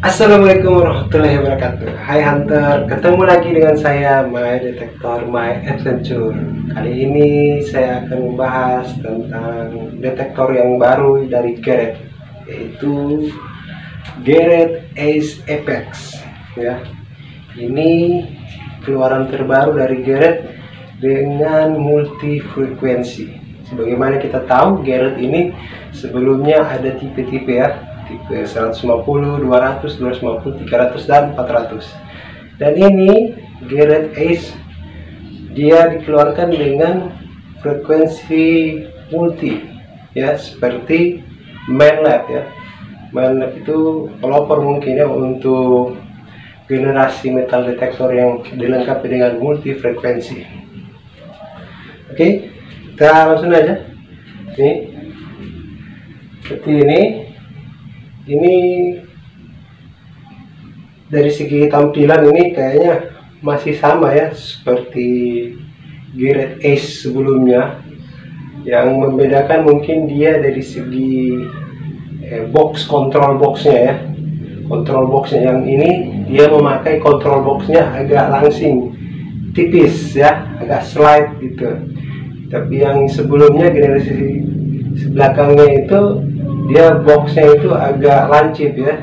Assalamualaikum warahmatullahi wabarakatuh. Hai Hunter, ketemu lagi dengan saya My Detector My Adventure. Kali ini saya akan membahas tentang detektor yang baru dari Garrett, yaitu Garrett Ace Apex. Ya, ini keluaran terbaru dari Garrett dengan multi frekuensi. Sebagaimana kita tahu, Garrett ini sebelumnya ada tipe-tipe ya, tipe 150, 200, 250, 300, dan 400. Dan ini Garrett Ace, dia dikeluarkan dengan frekuensi multi ya, seperti MANLAB ya. MANLAB itu pelopor mungkin ya untuk generasi metal detektor yang dilengkapi dengan multi frekuensi. Oke, kita langsung aja. Nih, seperti ini dari segi tampilan ini kayaknya masih sama ya seperti Garrett Ace sebelumnya. Yang membedakan mungkin dia dari segi box, control boxnya ya. Control boxnya yang ini dia memakai control boxnya agak langsing, tipis ya, agak slide gitu. Tapi yang sebelumnya generasi belakangnya itu dia boxnya itu agak lancip ya,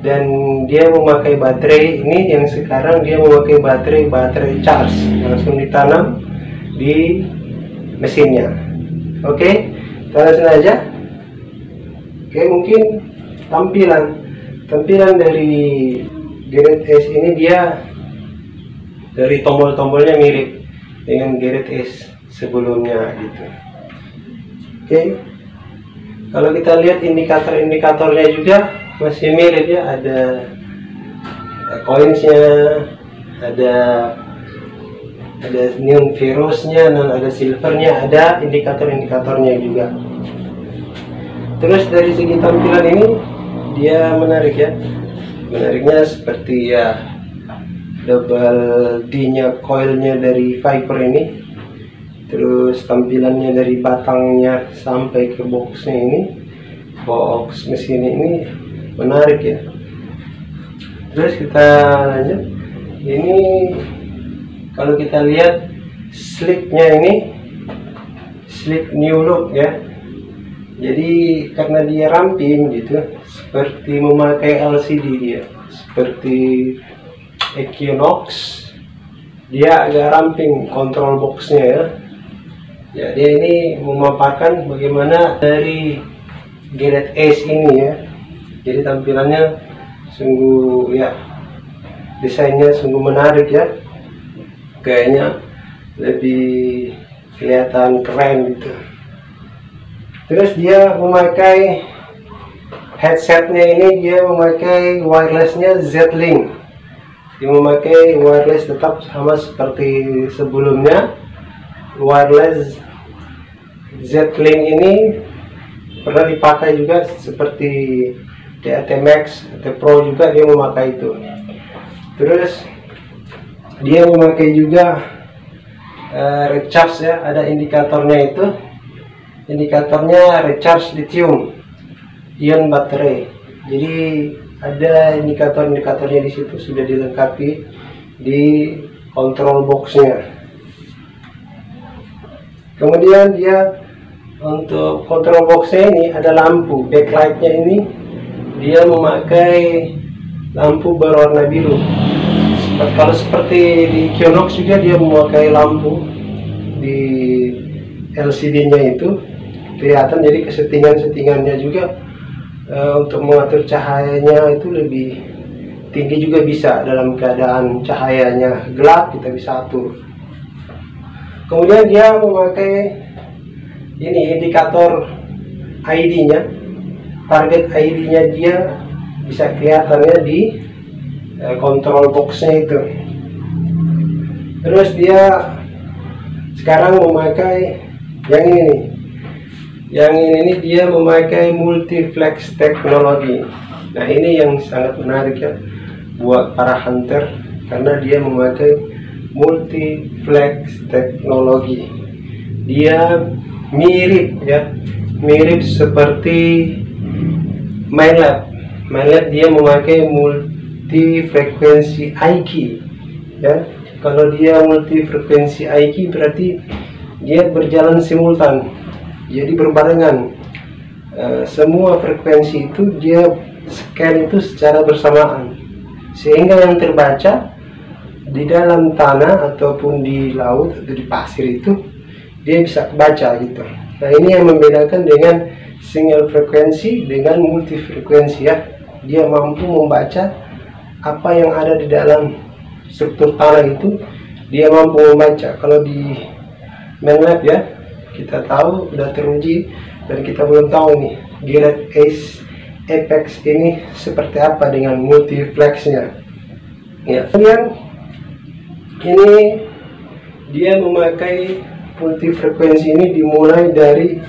dan dia memakai baterai. Ini yang sekarang dia memakai baterai charge langsung ditanam di mesinnya. Oke, kita langsung aja. Oke, mungkin tampilan dari Garrett Ace ini, dia dari tombol-tombolnya mirip dengan Garrett Ace sebelumnya gitu. Oke, kalau kita lihat indikatornya juga masih mirip ya, ada coinsnya, ada neon ferrosnya, dan ada silvernya, ada indikatornya juga. Terus dari segi tampilan ini dia menarik ya, menariknya seperti ya double D-nya coilnya dari Viper ini. Terus tampilannya dari batangnya sampai ke boxnya ini, box mesin ini menarik ya. Terus kita lanjut. Ini kalau kita lihat slicknya ini, slick new look ya. Jadi karena dia ramping gitu, seperti memakai LCD dia, seperti Equinox, dia agak ramping kontrol boxnya ya. Ya, dia ini memaparkan bagaimana dari Garrett Ace ini ya. Jadi tampilannya sungguh ya, desainnya sungguh menarik ya. Kayaknya lebih kelihatan keren gitu. Terus dia memakai headsetnya ini, dia memakai wirelessnya Z-Link. Dia memakai wireless tetap sama seperti sebelumnya. Wireless Z-Link ini pernah dipakai juga seperti DAT Max, DAT Pro juga dia memakai itu. Terus dia memakai juga recharge ya, ada indikatornya itu. Indikatornya recharge lithium ion baterai. Jadi ada indikatornya di situ, sudah dilengkapi di control boxnya. Kemudian dia untuk control boxnya ini ada lampu backlightnya ini, dia memakai lampu berwarna biru. Kalau seperti di Equinox juga dia memakai lampu di LCD-nya itu kelihatan. Jadi kesettingannya juga untuk mengatur cahayanya itu lebih tinggi juga bisa. Dalam keadaan cahayanya gelap kita bisa atur. Kemudian dia memakai ini indikator ID-nya, target ID-nya dia bisa kelihatannya di control box-nya itu. Terus dia sekarang memakai yang ini nih. Yang ini dia memakai multiflex teknologi. Nah, ini yang sangat menarik ya buat para hunter, karena dia memakai multiflex teknologi. Dia mirip ya, mirip seperti MANLAB Mainlet dia memakai multi frekuensi IQ ya. Kalau dia multi frekuensi IQ berarti dia berjalan simultan, jadi berbarengan. Semua frekuensi itu dia scan itu secara bersamaan, sehingga yang terbaca di dalam tanah ataupun di laut atau di pasir itu dia bisa baca gitu. Nah, ini yang membedakan dengan single frekuensi dengan multi frekuensi ya. Dia mampu membaca apa yang ada di dalam struktur tanah itu, dia mampu membaca. Kalau di MATLAB ya, kita tahu sudah teruji, dan kita belum tahu nih Garrett Ace Apex ini seperti apa dengan multiplexnya ya. Kemudian ini dia memakai multifrekuensi ini dimulai dari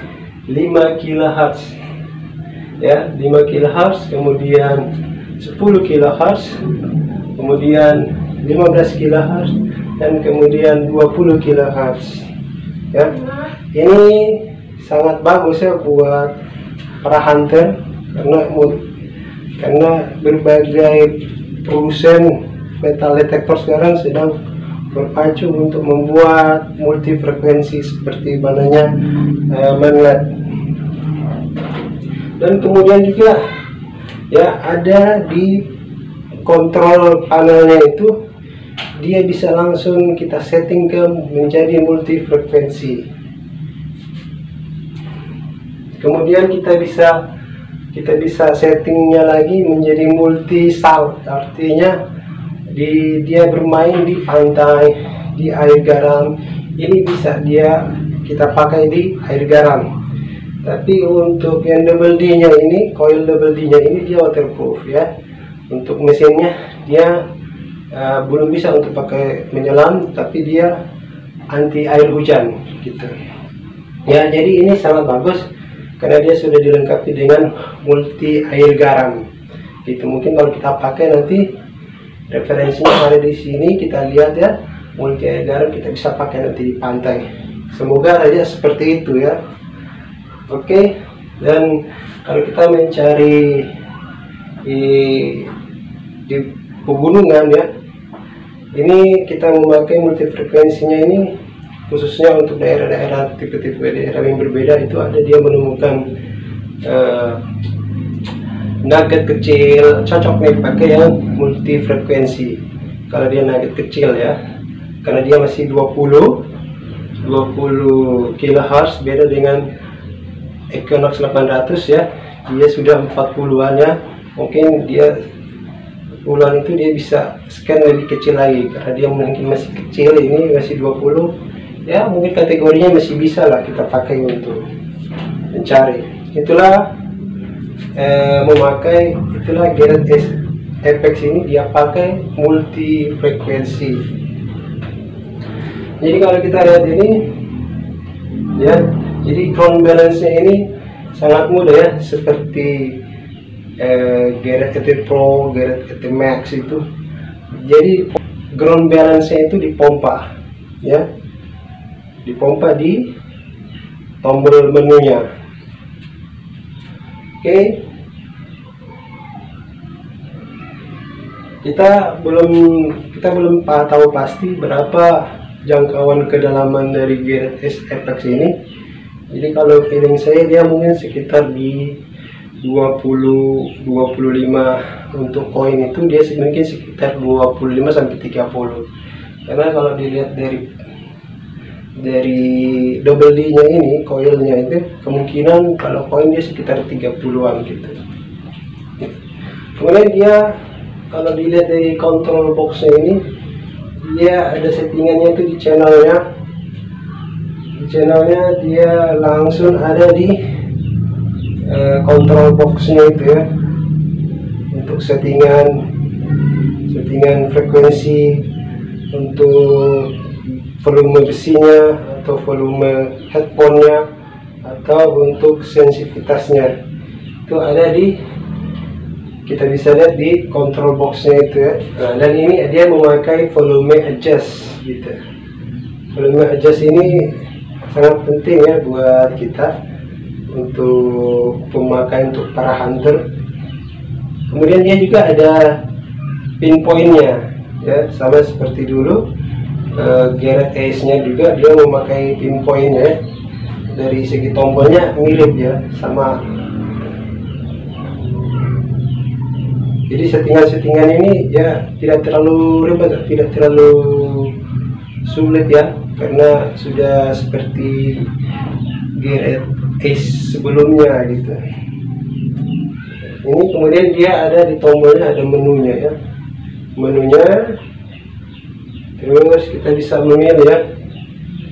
5 kHz ya, 5 kHz, kemudian 10 kHz, kemudian 15 kHz, dan kemudian 20 kHz ya. Ini sangat bagus ya buat para hunter, karena berbagai produsen metal detektor sekarang sedang berpacu untuk membuat multi frekuensi seperti mananya MATLAB. Dan kemudian juga ya ada di kontrol panelnya itu, dia bisa langsung kita setting ke menjadi multi frekuensi. Kemudian kita bisa settingnya lagi menjadi multi salt, artinya dia bermain di pantai, di air garam. Ini bisa kita pakai di air garam. Tapi untuk yang double D nya ini, coil double D nya ini dia waterproof ya. Untuk mesinnya dia belum bisa untuk pakai menyelam, tapi dia anti air hujan gitu ya. Jadi ini sangat bagus karena dia sudah dilengkapi dengan multi air garam gitu. Mungkin kalau kita pakai nanti referensinya ada di sini, kita lihat ya, multi air garam kita bisa pakai nanti di pantai. Semoga saja seperti itu ya. Oke, dan kalau kita mencari di pegunungan ya, ini kita memakai multi frekuensinya ini khususnya untuk daerah-daerah tipe-tipe daerah yang berbeda. Itu ada dia menemukan nugget kecil, cocok nih pakai yang multi frekuensi kalau dia nugget kecil ya, karena dia masih 20 kHz, beda dengan Equinox 800 ya, dia sudah 40-an ya. Mungkin dia bulan itu dia bisa scan lebih kecil lagi karena dia mungkin masih kecil, ini masih 20 ya, mungkin kategorinya masih bisa lah kita pakai untuk mencari. Itulah Garrett Ace Apex ini dia pakai multi frekuensi. Jadi kalau kita lihat ini ya, jadi ground balance nya ini sangat mudah ya, seperti Garrett ET Pro, Garrett ET Max itu. Jadi ground balance nya itu dipompa ya, dipompa di tombol menunya. Oke, kita belum tahu pasti berapa jangkauan kedalaman dari Garrett Ace Apex ini. Jadi kalau feeling saya dia mungkin sekitar di 20-25 untuk koin itu, dia mungkin sekitar 25 sampai 30. Karena kalau dilihat dari double D nya ini, coilnya itu kemungkinan kalau koin dia sekitar 30-an gitu. Kemudian dia kalau dilihat dari control boxnya ini, dia ada settingannya itu di channelnya. Di channelnya dia langsung ada di control boxnya itu ya, untuk settingan frekuensi, untuk volume besinya atau volume headphone-nya, atau untuk sensitivitasnya itu ada di, kita bisa lihat di control boxnya itu ya. Nah, dan ini dia memakai volume adjust gitu. Volume adjust ini sangat penting ya buat kita untuk pemakaian untuk para hunter. Kemudian dia juga ada pinpointnya ya, sama seperti dulu. Garrett Ace nya juga dia memakai pinpointnya. Dari segi tombolnya mirip ya, sama. Jadi settingan-settingan ini ya tidak terlalu ribet, tidak terlalu sulit ya, karena sudah seperti Garrett Ace sebelumnya gitu. Ini kemudian dia ada di tombolnya, ada menunya ya, menunya. Terus kita bisa memilih ya,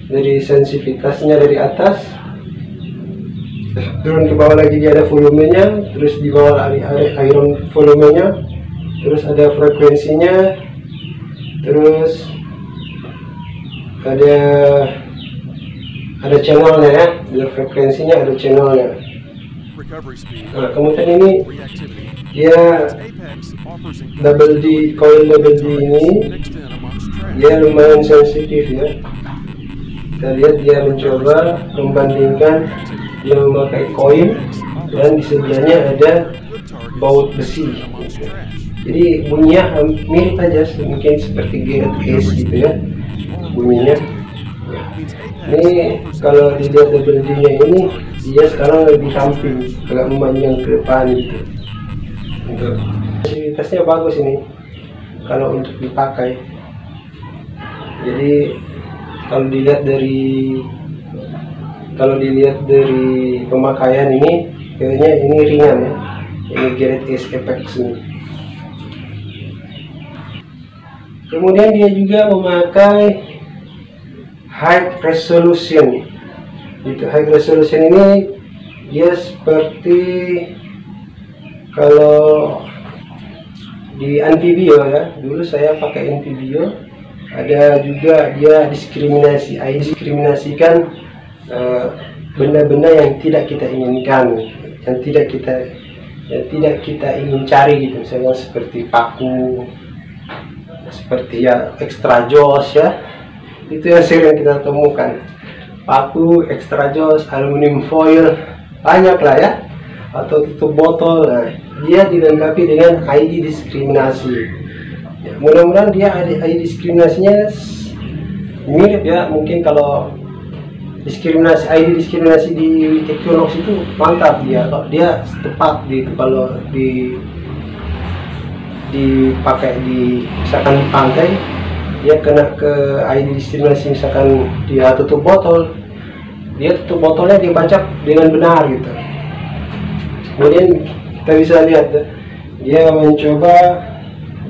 dari sensitivitasnya dari atas turun ke bawah lagi, dia ada volumenya, terus di bawah iron volumenya, terus ada frekuensinya, terus ada channelnya ya, ada frekuensinya, ada channelnya. Nah, kemudian ini dia double D, coil double D ini dia lumayan sensitif ya. Kita lihat dia mencoba membandingkan, dia memakai koin dan di sebelahnya ada baut besi. Jadi bunyinya mirip aja, mungkin seperti Garrett Ace gitu ya bunyinya. Ini kalau dilihat double D-nya ini, dia sekarang lebih ramping, agak memanjang ke depan gitu. Untuk fasilitasnya bagus ini kalau untuk dipakai. Jadi kalau dilihat dari pemakaian ini, kayaknya ini ringan ya, ini Garrett Ace Apex ini. Kemudian dia juga memakai high resolution. Itu high resolution ini dia seperti kalau di Anpibio ya, dulu saya pakai Anpibio. Ada juga dia diskriminasikan benda-benda yang tidak kita inginkan, yang tidak kita ingin cari gitu. Misalnya seperti paku, seperti ya extra joss ya, itu yang sering kita temukan. Paku, extra joss, aluminium foil, banyak lah ya, atau tutup botol. Nah, dia dilengkapi dengan ID diskriminasi. Ya, mudah-mudahan dia ada diskriminasinya mirip ya. Mungkin kalau ID diskriminasi di Equinox itu mantap dia, kalau dia tepat gitu. Kalau dipakai misalkan di pantai, dia kena ke ID diskriminasi. Misalkan dia tutup botol, botolnya dia baca dengan benar gitu. Kemudian kita bisa lihat dia mencoba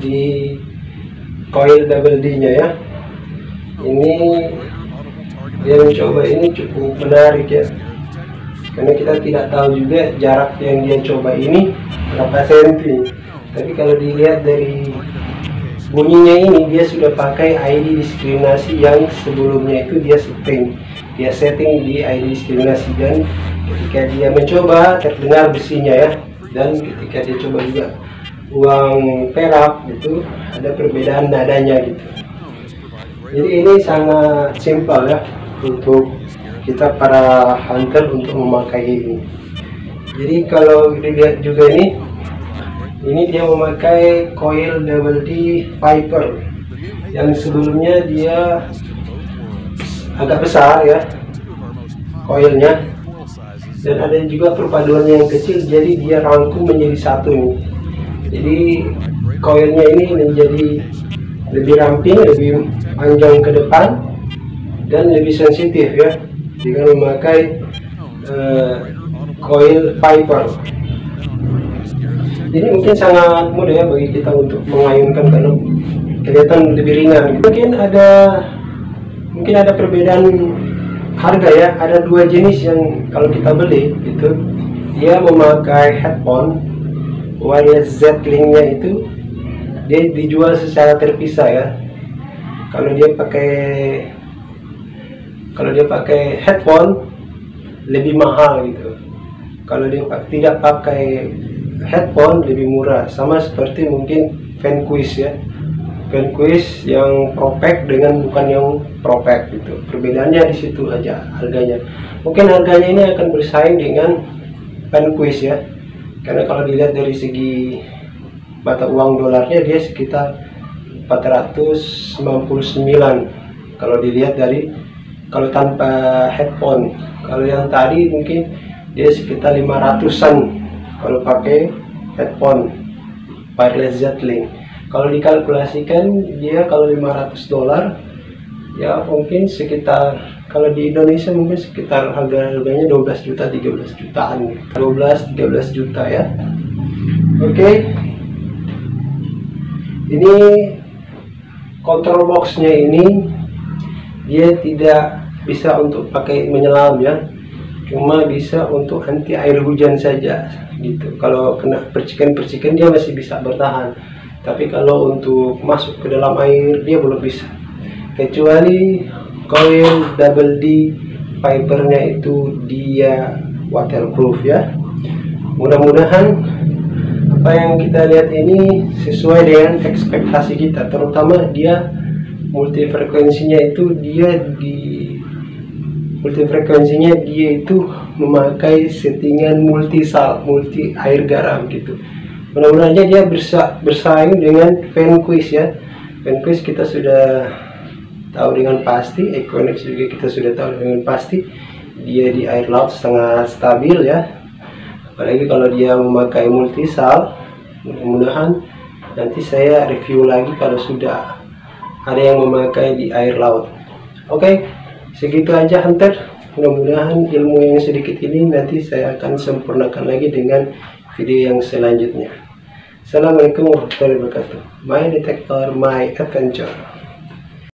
di coil double D nya ya, ini dia mencoba, ini cukup menarik ya, karena kita tidak tahu juga jarak yang dia coba ini berapa senti. Tapi kalau dilihat dari bunyinya ini, dia sudah pakai ID diskriminasi yang sebelumnya itu dia setting di ID diskriminasi, dan ketika dia mencoba terdengar besinya ya, dan ketika dia coba juga uang perak itu ada perbedaan nadanya gitu. Jadi ini sangat simpel ya untuk kita para hunter untuk memakai ini. Jadi kalau dilihat juga ini dia memakai coil double D Viper, yang sebelumnya dia agak besar ya coilnya, dan ada juga perpaduannya yang kecil, jadi dia rangkum menjadi satu nih. Jadi coilnya ini menjadi lebih ramping, lebih panjang ke depan, dan lebih sensitif ya, dengan memakai coil Viper. Jadi mungkin sangat mudah ya bagi kita untuk mengayunkan, karena kelihatan lebih ringan. Mungkin ada perbedaan harga ya. Ada dua jenis yang kalau kita beli itu, dia memakai headphone wireless Z-Link-nya itu dia dijual secara terpisah ya. Kalau dia pakai headphone lebih mahal gitu. Kalau dia tidak pakai headphone lebih murah. Sama seperti mungkin Vanquish ya, Vanquish yang ProPack dengan bukan yang ProPack gitu. Perbedaannya di situ aja harganya. Mungkin harganya ini akan bersaing dengan Vanquish ya. Karena kalau dilihat dari segi mata uang dolarnya dia sekitar 499 kalau dilihat dari, kalau tanpa headphone. Kalau yang tadi mungkin dia sekitar 500-an kalau pakai headphone wireless Z-Link. Kalau dikalkulasikan dia kalau 500 dolar ya mungkin sekitar, kalau di Indonesia mungkin sekitar harganya 12 juta 13 jutaan, 12-13 juta ya. Oke. Ini control boxnya ini dia tidak bisa untuk pakai menyelam ya, cuma bisa untuk anti air hujan saja gitu. Kalau kena percikan-percikan dia masih bisa bertahan, tapi kalau untuk masuk ke dalam air dia belum bisa, kecuali coil double D fibernya itu dia waterproof ya. Mudah-mudahan apa yang kita lihat ini sesuai dengan ekspektasi kita, terutama dia multifrekuensinya itu itu memakai settingan multi air garam gitu. Mudah-mudahan aja dia bersaing dengan Vanquish ya. Vanquish kita sudah tahu dengan pasti, Equinox juga kita sudah tahu dengan pasti dia di air laut sangat stabil ya. Apalagi kalau dia memakai multisal. Mudah-mudahan nanti saya review lagi kalau sudah ada yang memakai di air laut. Oke, segitu aja Hunter. Mudah-mudahan ilmu yang sedikit ini nanti saya akan sempurnakan lagi dengan video yang selanjutnya. Assalamualaikum warahmatullahi wabarakatuh. My detector, my adventure.